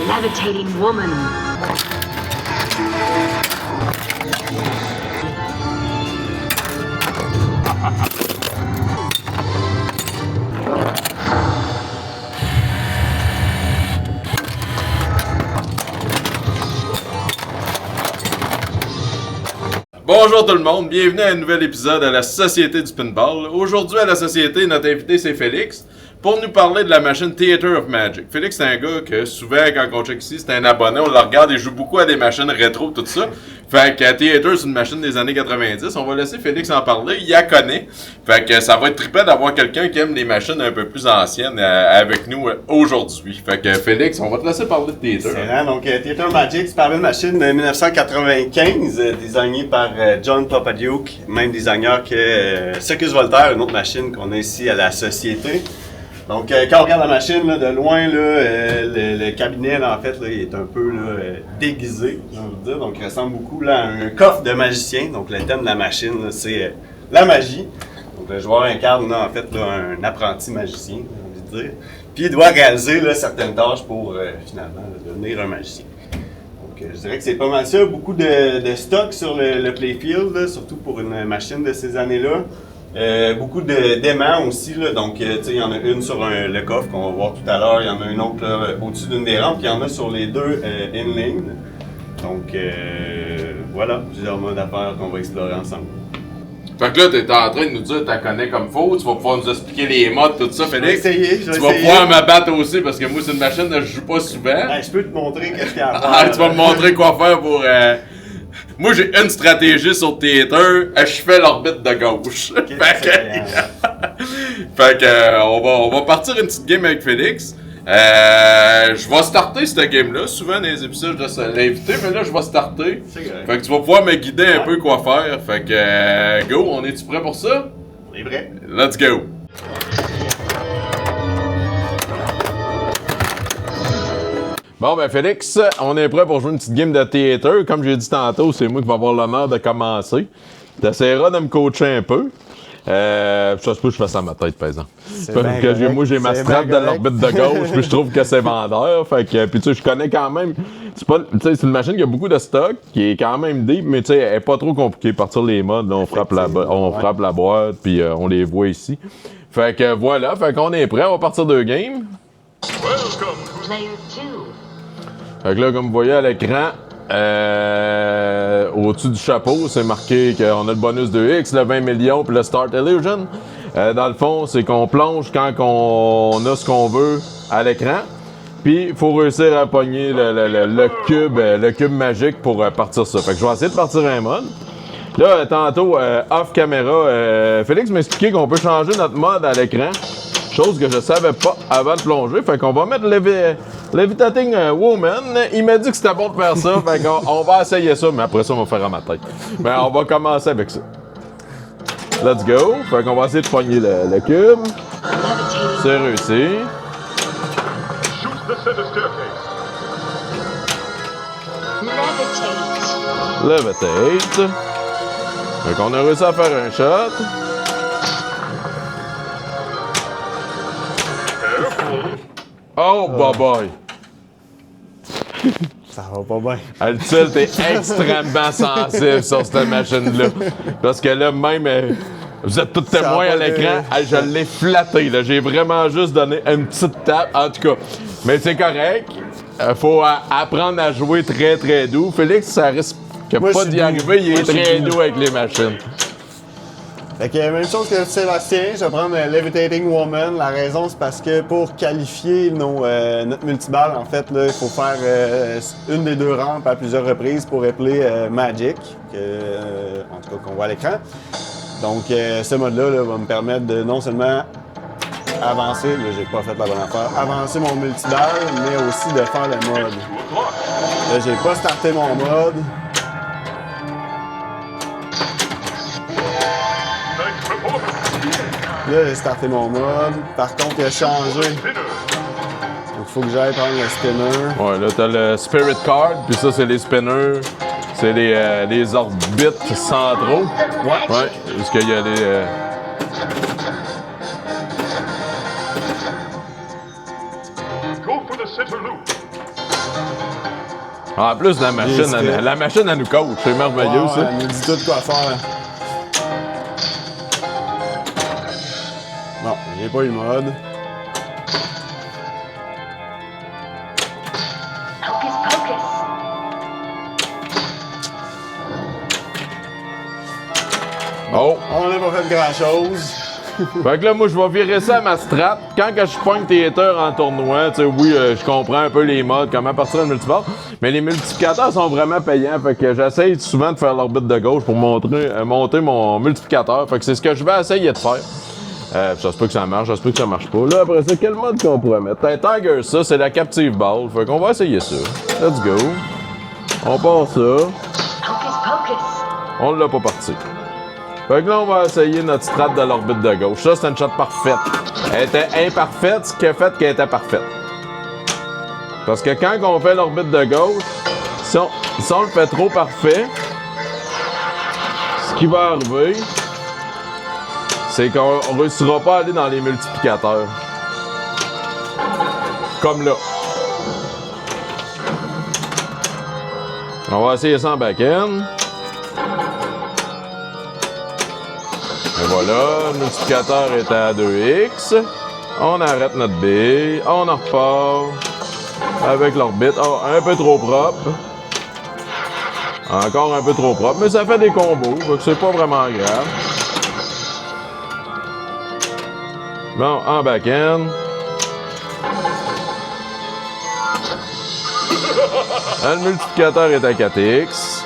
Levitating woman. Bonjour tout le monde, bienvenue à un nouvel épisode de la Société du Pinball. Aujourd'hui à la Société, notre invité c'est Félix pour nous parler de la machine Theater of Magic. Félix c'est un gars que souvent quand on check ici, c'est un abonné, on le regarde et joue beaucoup à des machines rétro, tout ça. Fait que Theater c'est une machine des années 90, on va laisser Félix en parler, il la connaît. Fait que ça va être trippant d'avoir quelqu'un qui aime les machines un peu plus anciennes avec nous aujourd'hui. Fait que Félix, on va te laisser parler de Theater. Excellent. Donc Theater Magic, c'est par une machine de 1995, designée par John Popadiuk, même designer que Circus Voltaire, une autre machine qu'on a ici à la Société. Donc, quand on regarde la machine là, de loin, là, le cabinet, là, en fait, là, il est un peu là, déguisé, j'ai envie de dire. Donc, il ressemble beaucoup là, à un coffre de magicien. Donc, le thème de la machine, là, c'est la magie. Donc, le joueur incarne, là, en fait, là, un apprenti magicien, j'ai envie de dire. Puis, il doit réaliser là, certaines tâches pour, finalement, là, devenir un magicien. Donc, je dirais que c'est pas mal ça. Beaucoup de stock sur le playfield, là, surtout pour une machine de ces années-là. Beaucoup d'aimants aussi, là. Donc il y en a une sur le coffre qu'on va voir tout à l'heure, il y en a une autre là, au-dessus d'une des rampes, puis il y en a sur les deux inlanes. Donc voilà, plusieurs modes d'affaires qu'on va explorer ensemble. Fait que là, t'es en train de nous dire que tu connais comme faut, tu vas pouvoir nous expliquer les modes, tout ça, Félix. Je vais essayer. Tu vas pouvoir me battre aussi, parce que moi, c'est une machine que je joue pas souvent. Je peux te montrer qu'est-ce qu'il y a à faire. Tu vas me montrer quoi faire pour... Moi, j'ai une stratégie sur Theater, je fais l'orbite de gauche. Okay, fait que on va partir une petite game avec Félix. Je vais starter cette game-là. Souvent, dans les épisodes, je laisse l'inviter, mais là, je vais starter. Fait que tu vas pouvoir me guider un peu quoi faire. Fait que, go, on est-tu prêt pour ça? On est prêt. Let's go! Bon, ben Félix, on est prêt pour jouer une petite game de Theater. Comme j'ai dit tantôt, c'est moi qui vais avoir l'honneur de commencer. Tu essaieras de me coacher un peu. Ça se peut que je fasse ça à ma tête, par exemple. Moi, j'ai ma strat de l'orbite de gauche, puis je trouve que c'est vendeur. Fait que, puis tu sais, je connais quand même. C'est une machine qui a beaucoup de stock, qui est quand même deep, mais tu sais, elle est pas trop compliquée. Partir les modes, là, on frappe la boîte, puis on les voit ici. Fait que voilà, fait qu'on est prêt, on va partir de game. Player 2. Fait que là, comme vous voyez à l'écran, au-dessus du chapeau, c'est marqué qu'on a le bonus de X, le 20 millions, puis le Start Illusion. Dans le fond, c'est qu'on plonge quand on a ce qu'on veut à l'écran. Puis, il faut réussir à pogner le cube magique pour partir ça. Fait que je vais essayer de partir un mode. Là, tantôt, off caméra, Félix m'a expliqué qu'on peut changer notre mode à l'écran. Chose que je savais pas avant de plonger. Fait qu'on va mettre Levitating Woman. Il m'a dit que c'était bon de faire ça. Fait qu'on va essayer ça, mais après ça, on va faire à ma tête. Mais on va commencer avec ça. Let's go. Fait qu'on va essayer de pogner le cube. C'est réussi. Levitate. Fait qu'on a réussi à faire un shot. Oh, bye-bye! Ça va pas bien. Le tilt est extrêmement sensible sur cette machine-là. Parce que là, même, vous êtes tous témoins à l'écran, je l'ai flatté. Là. J'ai vraiment juste donné une petite tape, en tout cas. Mais c'est correct. Faut apprendre à jouer très, très doux. Félix, ça risque pas d'y arriver. Il est très doux avec les machines. Fait que même chose que Sébastien, je vais prendre Levitating Woman. La raison, c'est parce que pour qualifier notre multiballe, en fait, là, il faut faire une des deux rampes à plusieurs reprises pour appeler Magic, en tout cas qu'on voit à l'écran. Donc, ce mode-là là, va me permettre de non seulement avancer, là, j'ai pas fait la bonne affaire, avancer mon multiballe, mais aussi de faire le mode. Là, j'ai pas starté mon mode. Là, j'ai starté mon mode. Par contre, il a changé. Donc, il faut que j'aille prendre le spinner. Ouais, là, t'as le Spirit Card, puis ça, c'est les spinners. C'est les orbites centraux. Ouais. Parce qu'il y a les. Go for the center loop. En plus, la machine, elle nous coach. C'est merveilleux, ça. Elle nous dit tout quoi faire. Non, j'ai pas eu le mode. Hocus pocus. Oh! On n'a pas fait grand chose. Fait que là, moi, je vais virer ça à ma strat. Quand que je pogne Theater en tournoi, tu sais, oui, je comprends un peu les modes, comment partir le multiport, mais les multiplicateurs sont vraiment payants. Fait que j'essaye souvent de faire l'orbite de gauche pour monter mon multiplicateur. Fait que c'est ce que je vais essayer de faire. Ça se peut que ça marche, ça se peut que ça marche pas. Là, après ça, quel mode qu'on pourrait mettre? Tiger, ça, c'est la Captive Ball. Fait qu'on va essayer ça. Let's go. On part ça. Hocus pocus. On l'a pas parti. Fait que là, on va essayer notre strat de l'orbite de gauche. Ça, c'est une shot parfaite. Elle était imparfaite, ce qui a fait qu'elle était parfaite. Parce que quand on fait l'orbite de gauche, si on le fait trop parfait, ce qui va arriver, c'est qu'on ne réussira pas à aller dans les multiplicateurs. Comme là. On va essayer ça en back-end. Et voilà, le multiplicateur est à 2x. On arrête notre bille. On en repart avec l'orbite. Oh, un peu trop propre. Encore un peu trop propre, mais ça fait des combos, donc c'est pas vraiment grave. Bon, en back-end. Le multiplicateur est à 4x.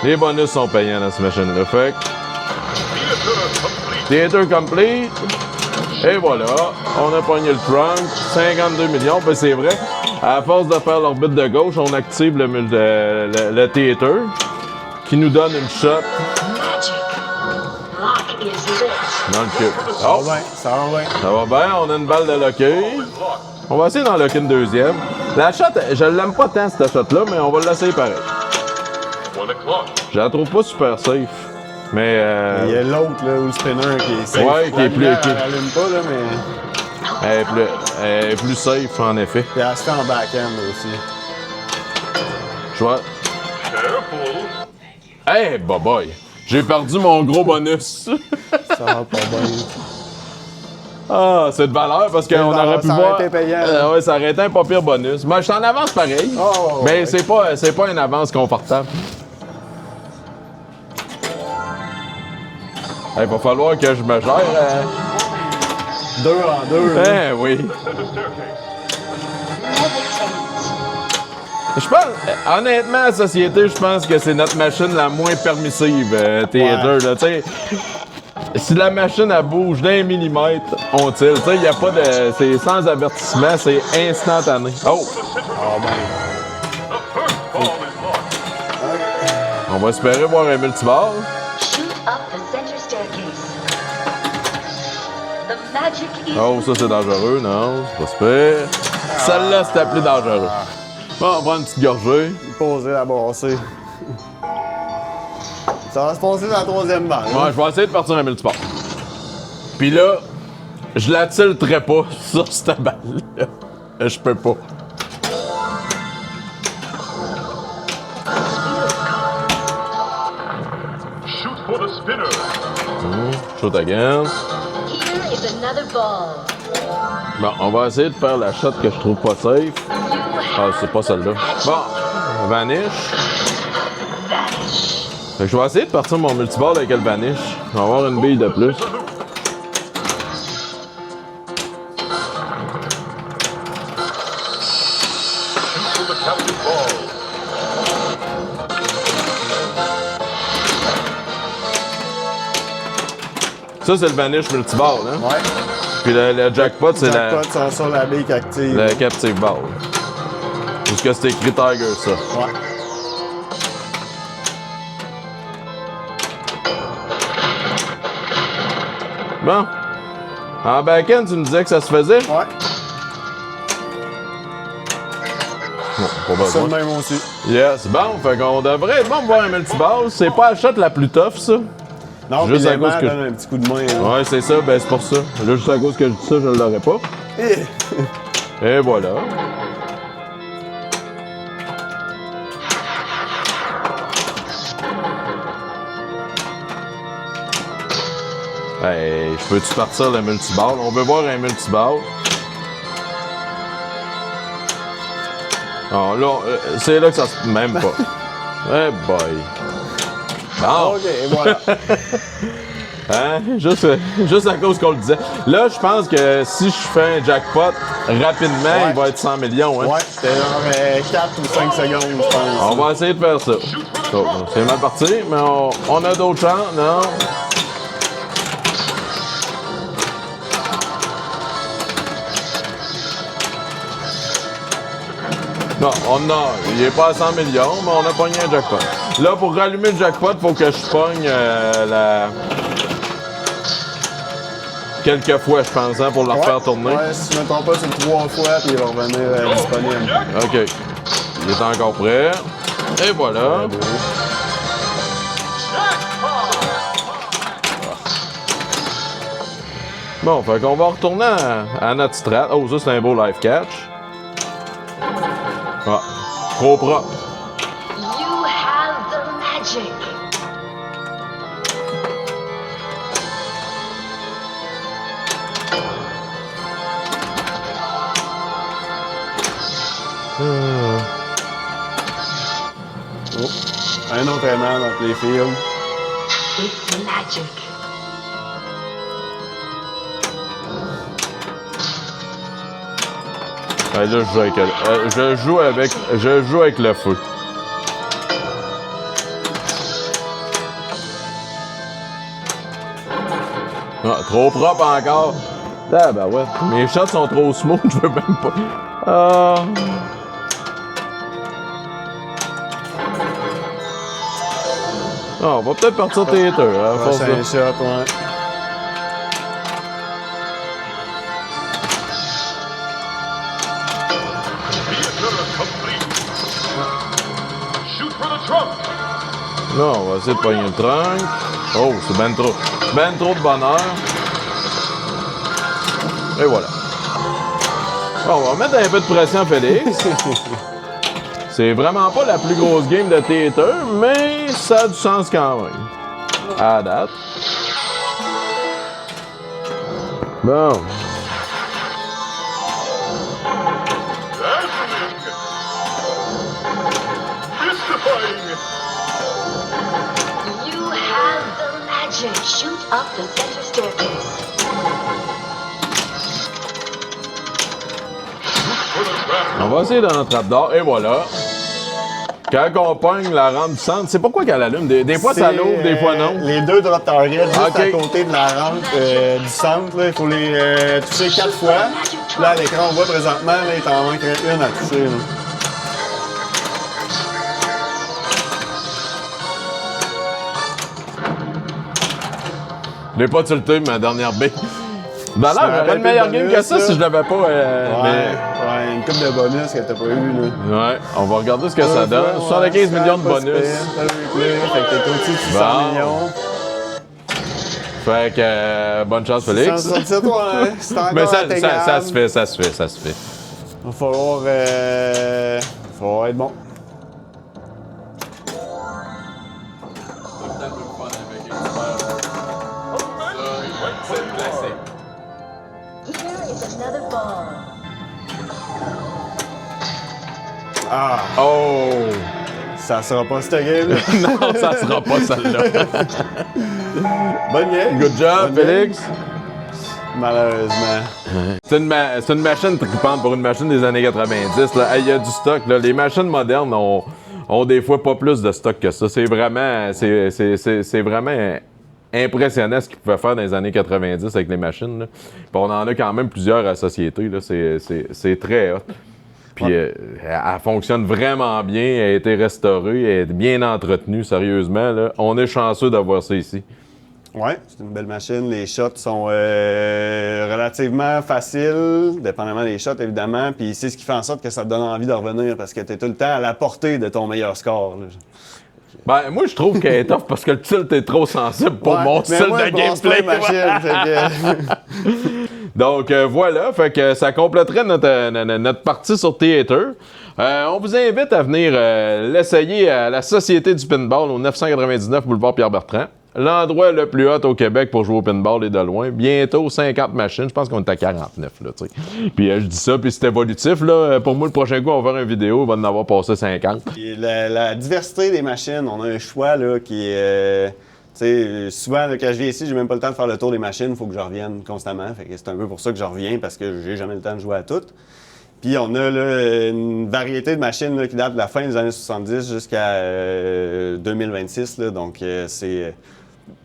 Les bonus sont payants dans cette machine-là. Fait Theater complete. Et voilà, on a pogné le trunk. 52 millions, ben c'est vrai. À force de faire l'orbite de gauche, on active le Theater qui nous donne une shot Magic. Lock is lit. dans le cul. Ça Oh, va bien, ça va bien. ça va bien, on a une balle de locker. On va essayer d'en locker une deuxième. La shot, je l'aime pas tant cette shot-là, mais on va l'essayer pareil. 1 o'clock. Je la trouve pas super safe. Mais Il y a l'autre, là, ou le spinner qui est safe. Ouais, qui est plus- Elle qui- allume pas, là, mais. elle est plus safe en effet. Puis elle se fait en back-end aussi. Je vois. Careful. Hey, boy! J'ai perdu mon gros bonus. Ça va pas bien. Ah, c'est de valeur parce qu'on valeur, aurait pu ça aurait voir. été payant. Ouais, ça aurait été un pas pire bonus. Mais je suis en avance pareil. Oh, mais ouais. c'est pas une avance confortable. Il va falloir que je me gère. 2 en 2. Eh oui. At the staircase. Levitate. Je pense, honnêtement, la société, je pense que c'est notre machine la moins permissive, Theater. Là, tu sais. Si la machine elle bouge d'un millimètre, on tire. Tu sais, il n'y a pas de. C'est sans avertissement, c'est instantané. Oh! Ah ben. The first ball is locked. On va espérer voir un multiball. Shoot up the center staircase. The magic is Oh, ça c'est dangereux, non? C'est pas super. Celle-là, c'était plus dangereux. Bon, on prend une petite gorgée. Poser la bassée. Ça va se passer dans la troisième balle. Ouais, je vais essayer de partir un multiport. Puis là, je la tilterai pas sur cette balle-là. Je peux pas. Shoot for the spinner. Shoot again. Here is another ball. Bon, on va essayer de faire la shot que je trouve pas safe. Ah, c'est pas celle-là. Bon, vanish. Vanish. Fait que je vais essayer de partir mon multiball avec le vanish. On va avoir une bille de plus. For the captive ball. Ça, c'est le vanish multiball, hein? Ouais. Puis le jackpot, c'est la, Jackpot sont sur la bille qui active. le captive ball. Parce que c'est écrit Tiger, ça. Ouais. Bon. En back-end, tu me disais que ça se faisait? Ouais. pas Ça besoin. de même aussi. Yes, bon, fait qu'on devrait être bon pour voir un multibase. C'est pas la shot la plus tough, ça. Non, Juste puis à cause l'aimant que- donne un petit coup de main. Hein. Ouais, c'est ça, ben c'est pour ça. Là, juste à cause que je dis ça, je l'aurais pas. Et voilà. Hey, je peux-tu partir le multiball? On veut voir un multiball. Non, là, c'est là que ça se... Même pas. Eh boy. Bon. OK, et voilà. Hein? Juste à cause qu'on le disait. Là, je pense que si je fais un jackpot, rapidement, Ouais. il va être 100 millions. Hein? Ouais, c'était genre 4 ou 5 secondes, je pense. On va essayer de faire ça. So, c'est mal parti, mais on a d'autres chances, non? Non, il est pas à 100 millions, mais on a pogné un jackpot. Là, pour rallumer le jackpot, faut que je pogne quelques fois, je pense, hein, pour la refaire tourner. Ouais, si je ne me trompe pas, c'est 3 fois, puis il va revenir disponible. OK. Il est encore prêt. Et voilà. Bon, fait qu'on va retourner à notre strat. Oh, ça, c'est un beau life catch. Ah, trop propre. You have the magic. Un autre aimant dans les fields. It's magic. Ouais, là, je joue avec le feu. Ah, trop propre encore. Ah, ben ouais. Mes shots sont trop smooth, je veux même pas. Ah. Ah, on va peut-être partir Theater, hein, à force Prochain de... shot, ouais. Theater complete. Shoot for the trunk. Non, on va essayer de pogner le trunk. Oh, c'est ben trop. Ben trop de bonheur. Et voilà. Bon, on va mettre un peu de pression à Félix. C'est vraiment pas la plus grosse game de Theater, mais ça a du sens quand même. À date. Bon. Dazzling. Mystifying. You have the magic. Shoot up the center staircase. For the trap. On va essayer dans notre trappe d'or, et voilà. Quand on pogne la rampe du centre, c'est pourquoi qu'elle allume. Des fois ça C'est, l'ouvre, des fois non. Les deux drop targets, juste Ok. à côté de la rampe du centre, là, il faut les toucher 4 fois. Puis là, à l'écran, on voit présentement, là, il t'en manque une à toucher. Là. Je l'ai pas tilté, ma dernière baie. Ben Ça là, j'aurais aurait une meilleure été game bonus, que ça là. si je l'avais pas. Ouais, une coupe de bonus que t'as pas eu. Là. Ouais, on va regarder ce que ça donne. 75 millions de bonus. Fait que t'es au-dessus de 600 Bon. millions. Fait que bonne chance, Félix. 167, ouais, c'est encore Mais ça atteignable. se fait, ça se fait, ça se fait. Va falloir être bon. Here is another ball. Ah, Oh! ça sera pas cette game. Non, ça sera pas celle-là. Bonne game. Good job, Bonne Félix. game. Malheureusement. C'est une machine trippante pour une machine des années 90. Là. Il y a du stock. Là. Les machines modernes ont des fois pas plus de stock que ça. C'est vraiment impressionnant ce qu'ils pouvaient faire dans les années 90 avec les machines. Là. Puis on en a quand même plusieurs à la société. Là. C'est très hot. Puis elle fonctionne vraiment bien. Elle a été restaurée. Elle est bien entretenue, sérieusement. Là. On est chanceux d'avoir ça ici. Ouais, c'est une belle machine. Les shots sont relativement faciles, dépendamment des shots, évidemment. Puis c'est ce qui fait en sorte que ça te donne envie de revenir parce que tu es tout le temps à la portée de ton meilleur score. Là. Ben, moi, je trouve qu'elle est tough parce que le tilt est trop sensible pour Ouais, mon mais style moi, de je brasse gameplay. pas les machines, fait que- Donc, voilà. Fait que ça compléterait notre partie sur Theater. On vous invite à venir l'essayer à la Société du Pinball au 999 boulevard Pierre-Bertrand. L'endroit le plus hot au Québec pour jouer au pinball et de loin. Bientôt 50 machines. Je pense qu'on est à 49, là, tu sais. Puis je dis ça, puis c'est évolutif, là. Pour moi, le prochain coup, on va faire une vidéo, il va en avoir passé 50. Puis la diversité des machines, on a un choix là, qui est. Tu sais, souvent, là, quand je viens ici, j'ai même pas le temps de faire le tour des machines, il faut que je revienne constamment. Fait que c'est un peu pour ça que je reviens, parce que j'ai jamais le temps de jouer à toutes. Puis on a là, une variété de machines là, qui datent de la fin des années 70 jusqu'à 2026. Là, donc, c'est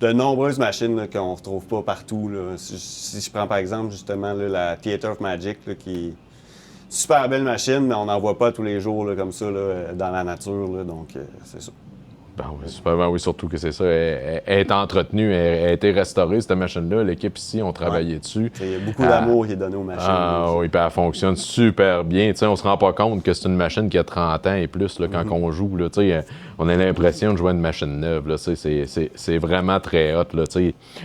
de nombreuses machines là, qu'on retrouve pas partout. Là. Si je prends par exemple justement là, la Theater of Magic, là, qui est super belle machine, mais on n'en voit pas tous les jours là, comme ça là, dans la nature. Là, donc, c'est ça. Ben oui, super, ben oui, surtout que c'est ça. Elle est entretenue, elle a été restaurée, cette machine-là. L'équipe ici ont travaillé dessus. Il y a beaucoup d'amour qui est donné aux machines. Ah oui, puis elle fonctionne super bien. T'sais, on se rend pas compte que c'est une machine qui a 30 ans et plus là, quand on joue. Là, on a l'impression de jouer à une machine neuve. Là, c'est vraiment très hot. Là,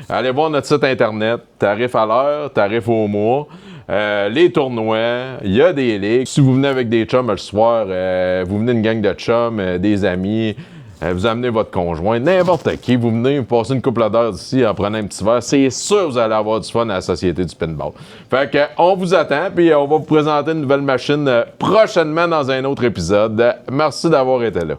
allez voir notre site Internet, tarif à l'heure, tarif au mois. Les tournois, il y a des ligues. Si vous venez avec des chums le soir, vous venez une gang de chums, des amis, vous amenez votre conjoint, n'importe qui, vous venez, vous passez une couple d'heures ici en prenant un petit verre, c'est sûr que vous allez avoir du fun à la Société du Pinball. Fait que, on vous attend, puis on va vous présenter une nouvelle machine prochainement dans un autre épisode. Merci d'avoir été là.